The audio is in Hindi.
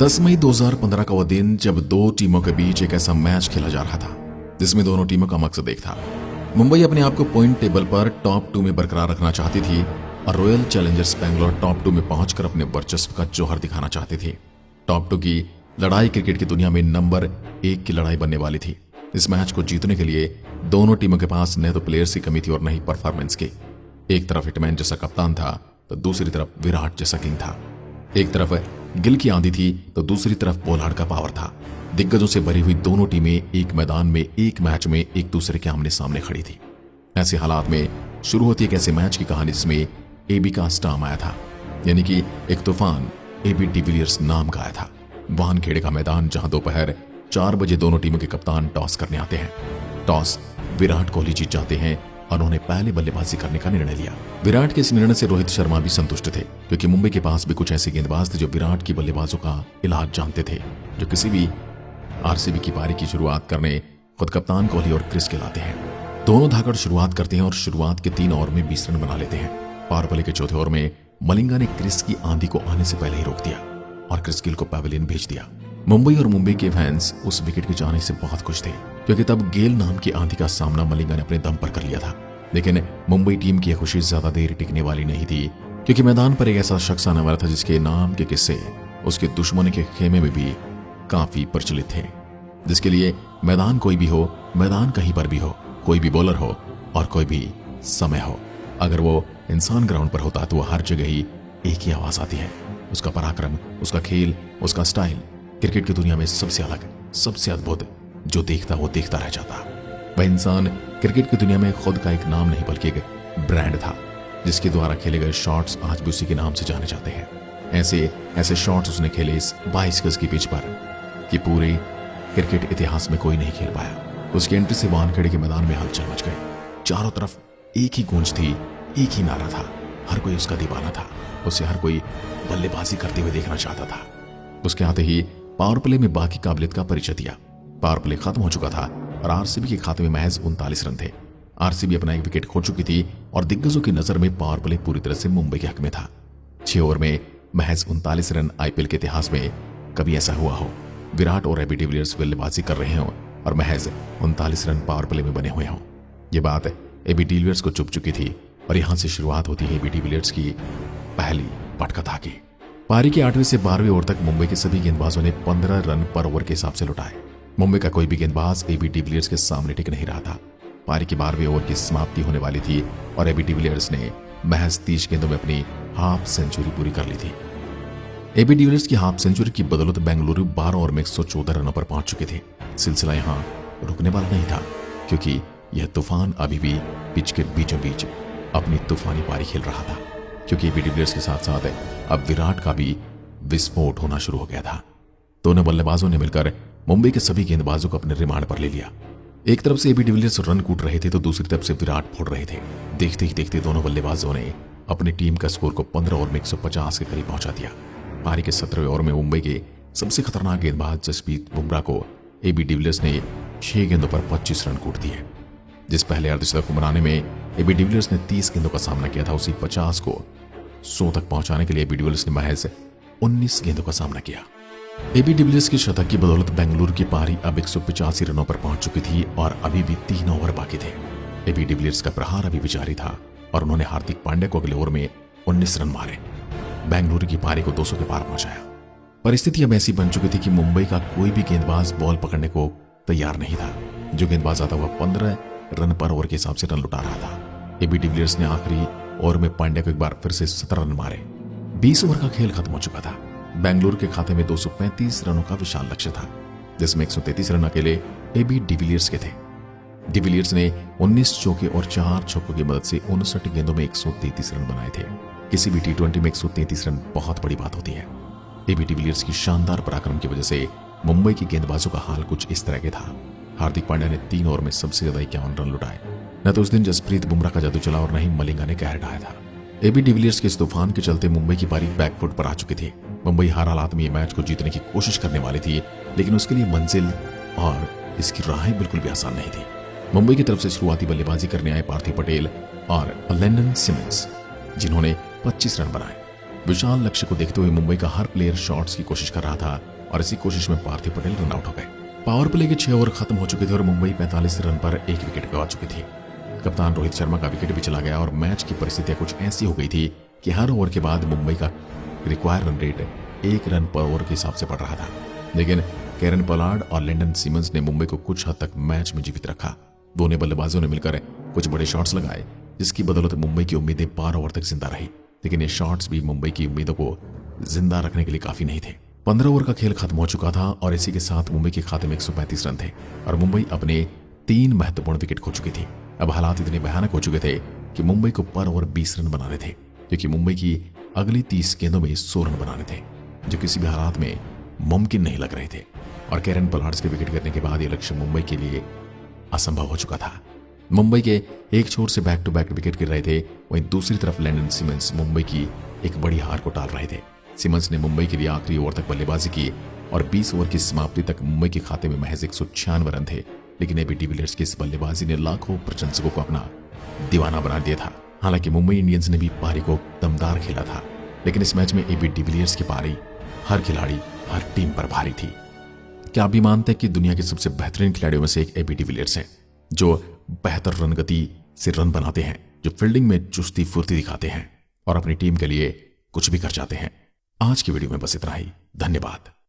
10 मई 2015 का वो दिन जब दो टीमों के बीच एक ऐसा मैच खेला जा रहा था जिसमें दोनों टीमों का मकसद एक था। मुंबई अपने आप को पॉइंट टेबल पर टॉप 2 में बरकरार रखना चाहती थी और रॉयल चैलेंजर्स बैंगलोर टॉप 2 में पहुंचकर अपने वर्चस्व का जौहर दिखाना चाहती थी। टॉप 2 की लड़ाई क्रिकेट की दुनिया में नंबर 1 की लड़ाई बनने वाली थी। इस मैच को जीतने के लिए दोनों टीमों के पास न तो प्लेयर्स की कमी थी और न ही परफॉर्मेंस की। एक तरफ हिटमैन जैसा कप्तान था तो दूसरी तरफ विराट जैसा किंग था। एक तरफ गिल की आंधी थी तो दूसरी तरफ पोलार्ड का पावर था। दिग्गजों से भरी हुई दोनों टीमें एक मैदान में एक मैच में एक दूसरे के आमने सामने खड़ी थी। ऐसे हालात में शुरू होती एक ऐसे मैच की कहानी जिसमें एबी का स्टाम आया था, यानी कि एक तूफान एबी डिविलियर्स नाम का आया था। वानखेड़े का मैदान जहां दोपहर 4 बजे दोनों टीमों के कप्तान टॉस करने आते हैं। टॉस विराट कोहली जीत जाते हैं और उन्होंने पहले बल्लेबाजी करने का निर्णय लिया। विराट के इस निर्णय से रोहित शर्मा भी संतुष्ट थे, क्योंकि मुंबई के पास भी कुछ ऐसे गेंदबाज थे जो विराट की बल्लेबाजों का इलाज जानते थे, जो किसी भी आरसीबी की पारी की शुरुआत करने खुद कप्तान कोहली और क्रिस खिलाते हैं। दोनों धाकड़ शुरुआत करते हैं और शुरुआत के 3 ओवर में 20 रन बना लेते हैं। पावर प्ले के चौथे ओवर में मलिंगा ने क्रिस की आंधी को आने से पहले ही रोक दिया और क्रिस गिल को पैवेलियन भेज दिया। मुंबई और मुंबई के फैंस उस विकेट के जाने से बहुत खुश थे, क्योंकि तब गेल नाम की आंधी का सामना मलिंगा ने अपने दम पर कर लिया था। लेकिन मुंबई टीम की खुशी ज्यादा देर टिकने वाली नहीं थी, क्योंकि मैदान पर एक ऐसा शख्स आने वाला था जिसके नाम के किस्से उसके दुश्मन के खेमे में भी काफी प्रचलित थे। जिसके लिए मैदान कोई भी हो, मैदान कहीं पर भी हो, कोई भी बॉलर हो और कोई भी समय हो, अगर वो इंसान ग्राउंड पर होता तो वो हर जगह ही एक ही आवाज आती है। उसका पराक्रम, उसका खेल, उसका स्टाइल क्रिकेट की दुनिया में सबसे अलग, सबसे अद्भुत, जो देखता वो देखता रह जाता। वह इंसान क्रिकेट की दुनिया में खुद का एक नाम नहीं बल्कि एक ब्रांड था, जिसके द्वारा खेले गए शॉट्स आज भी उसी के नाम से जाने जाते हैं। ऐसे शॉट्स उसने खेले इस 22 गज की पिच पर कि पूरे क्रिकेट इतिहास में कोई नहीं खेल पाया। उसकी एंट्री से वानखेड़े के मैदान में हलचल मच गई। चारों तरफ एक ही गूंज थी, एक ही नारा था। हर कोई उसका दीवाना था। उसे हर कोई बल्लेबाजी करते हुए देखना चाहता था। उसके आते ही पावर प्ले में बाकी काबिलियत का परिचय दिया। पावर प्ले खत्म हो चुका था और आरसीबी के खाते में महज 39 रन थे। आरसीबी अपना एक विकेट खो चुकी थी और दिग्गजों की नजर में पावर प्ले पूरी तरह से मुंबई के हक में था। 6 ओवर में महज 39 रन आईपीएल के इतिहास में कभी ऐसा हुआ हो। विराट और एबी डिविलियर्स बल्लेबाजी कर रहे हो और महज 39 रन पावर प्ले में बने हुए हों। यह बात एबी डिविलियर्स को चुभ चुकी थी और यहां से शुरुआत होती है एबी डिविलियर्स की पहली पटकथा की। पारी के 8वें से 12वें ओवर तक मुंबई के सभी गेंदबाजों ने 15 रन पर ओवर के हिसाब से लुटाए। मुंबई का कोई भी गेंदबाज एबी डिविलियर्स के सामने टिक नहीं रहा था। पारी के 12वें ओवर की समाप्ति होने वाली थी और एबी डिविलियर्स ने महज 30 गेंदों में अपनी हाफ सेंचुरी पूरी कर ली थी। एबी डिविलियर्स की हाफ सेंचुरी की बदौलत बेंगलुरु 12 ओवर में 114 रनों पर पहुंच चुके थे। सिलसिला यहां रुकने वाला नहीं था, क्योंकि यह तूफान अभी भी पिच के बीचों बीच अपनी तूफानी पारी खेल रहा था, क्योंकि एबी डिविलियर्स के साथ साथ अब विराट का भी विस्फोट होना शुरू हो गया था। दोनों बल्लेबाजों ने मिलकर मुंबई के सभी गेंदबाजों को अपने रिमांड पर ले लिया। एक तरफ से एबी डिविलियर्स रन कूट रहे थे तो दूसरी तरफ से विराट फोड़ रहे थे। देखते ही देखते दोनों बल्लेबाजों ने अपनी टीम का स्कोर को 15 ओवर में 150 के करीब पहुंचा दिया। पारी के 17वें ओवर में मुंबई के सबसे खतरनाक गेंदबाज जसप्रीत बुमराह को एबी डिविलियर्स ने 6 गेंदों पर 25 रन कूट दिए। जिस पहले अर्धशतक को बनाने में एबी डिविलियर्स ने 30 गेंदों का सामना किया था, उसी 50 को 100 तक पहुंचाने के लिए एबी डिविलियर्स ने महज 19 गेंदों का सामना किया। एबी डिविलियर्स की शतक की बदौलत बेंगलुरु की पारी अब 185 रनों पर पहुंच चुकी थी और अभी भी 3 ओवर बाकी थे। एबी डिविलियर्स का प्रहार अभी भी जारी था और उन्होंने हार्दिक पांड्या को अगले ओवर में 19 रन मारे। बेंगलुरु की पारी को 200 के पार पहुंचाया। परिस्थिति अब ऐसी बन चुकी थी कि मुंबई का कोई भी गेंदबाज बॉल पकड़ने को तैयार नहीं था। जो गेंदबाज आता हुआ 15 रन पर ओवर के हिसाब से रन लुटा रहा था। एबी डिविलियर्स ने आखिरी ओवर में पांड्या को एक बार फिर से 17 रन मारे। 20 ओवर का खेल खत्म हो चुका था। बेंगलुरु के खाते में 235 रनों का विशाल लक्ष्य था, जिसमें 133 रन अकेले एबी डिविलियर्स के थे। डिविलियर्स ने 19 चौके और 4 छक्कों की मदद से 59 गेंदों में 133 रन बनाए थे। किसी भी टी20 में 133 रन बहुत बड़ी बात होती है। एबी डिविलियर्स की शानदार पराक्रम की वजह से मुंबई के गेंदबाजों का हाल कुछ इस तरह के था। हार्दिक पांड्या ने 3 ओवर में सबसे ज्यादा 51 रन लुटाए। न तो उस दिन जसप्रीत बुमराह का जादू चला और न ही मलिंगा ने कहर ढाया था। एबी डिविलियर्स के इस तूफान के चलते मुंबई की पारी बैकफुट पर आ चुकी थी। मुंबई हर हालात में मैच को जीतने की कोशिश करने वाली थी, लेकिन उसके लिए मंजिल और इसकी राहें बिल्कुल भी आसान नहीं थी। मुंबई की तरफ से शुरुआती बल्लेबाजी करने आए पार्थिव पटेल और लैंडन सिमंस, जिन्होंने 25 रन बनाए। विशाल लक्ष्य को देखते हुए मुंबई का हर प्लेयर शॉट्स की कोशिश कर रहा था और इसी कोशिश में पार्थिव पटेल रन आउट हो गए। पावर प्ले के 6 ओवर खत्म हो चुके थे और मुंबई 45 रन पर 1 विकेट गंवा चुकी थी। कप्तान रोहित शर्मा का विकेट भी चला गया और मैच की परिस्थितियां कुछ ऐसी हो गई थी कि हर ओवर के बाद मुंबई का रिक्वायर्ड रन रेट 1 रन पर ओवर के हिसाब से बढ़ रहा था। लेकिन कैरन पोलार्ड और लिंडन सिमंस ने मुंबई को कुछ हद तक मैच में जीवित रखा। दोनों बल्लेबाजों ने मिलकर कुछ बड़े शॉट्स लगाए, जिसकी बदौलत मुंबई की उम्मीदें 12 ओवर तक जिंदा रही। लेकिन ये शॉट्स भी मुंबई की उम्मीदों को जिंदा रखने के लिए काफी नहीं थे। 15 ओवर का खेल खत्म हो चुका था और इसी के साथ मुंबई के खाते में 135 रन थे और मुंबई अपने 3 महत्वपूर्ण विकेट खो चुकी थी। अब हालात इतने भयानक हो चुके थे कि मुंबई को पर ओवर 20 रन बनाने थे, क्योंकि मुंबई की अगली 30 गेंदों में 100 रन बनाने थे, जो किसी भी हालात में मुमकिन नहीं लग रहे थे। और कैरन पोलार्ड के विकेट गिरने के बाद यह लक्ष्य मुंबई के लिए असंभव हो चुका था। मुंबई के एक छोर से बैक टू बैक विकेट गिर रहे थे, वहीं दूसरी तरफ लिंडन सिमंस मुंबई की एक बड़ी हार को टाल रहे थे। सिमंस ने मुंबई के लिए आखिरी ओवर तक बल्लेबाजी की और 20 ओवर की समाप्ति तक मुंबई के खाते में महज 196 रन थे। लेकिन एबी डिविलियर्स की इस बल्लेबाजी ने लाखों प्रशंसकों को अपना दीवाना बना दिया था। हालांकि मुंबई इंडियंस ने भी पारी को दमदार खेला था, लेकिन इस मैच में एबी डिविलियर्स की पारी हर खिलाड़ी, हर टीम पर भारी थी। क्या आप भी मानते हैं कि दुनिया के सबसे बेहतरीन खिलाड़ियों में से एक एबी डिविलियर्स हैं, जो बेहतर रन गति से रन बनाते हैं, जो फील्डिंग में चुस्ती फुर्ती दिखाते हैं और अपनी टीम के लिए कुछ भी कर जाते हैं। आज की वीडियो में बस इतना ही। धन्यवाद।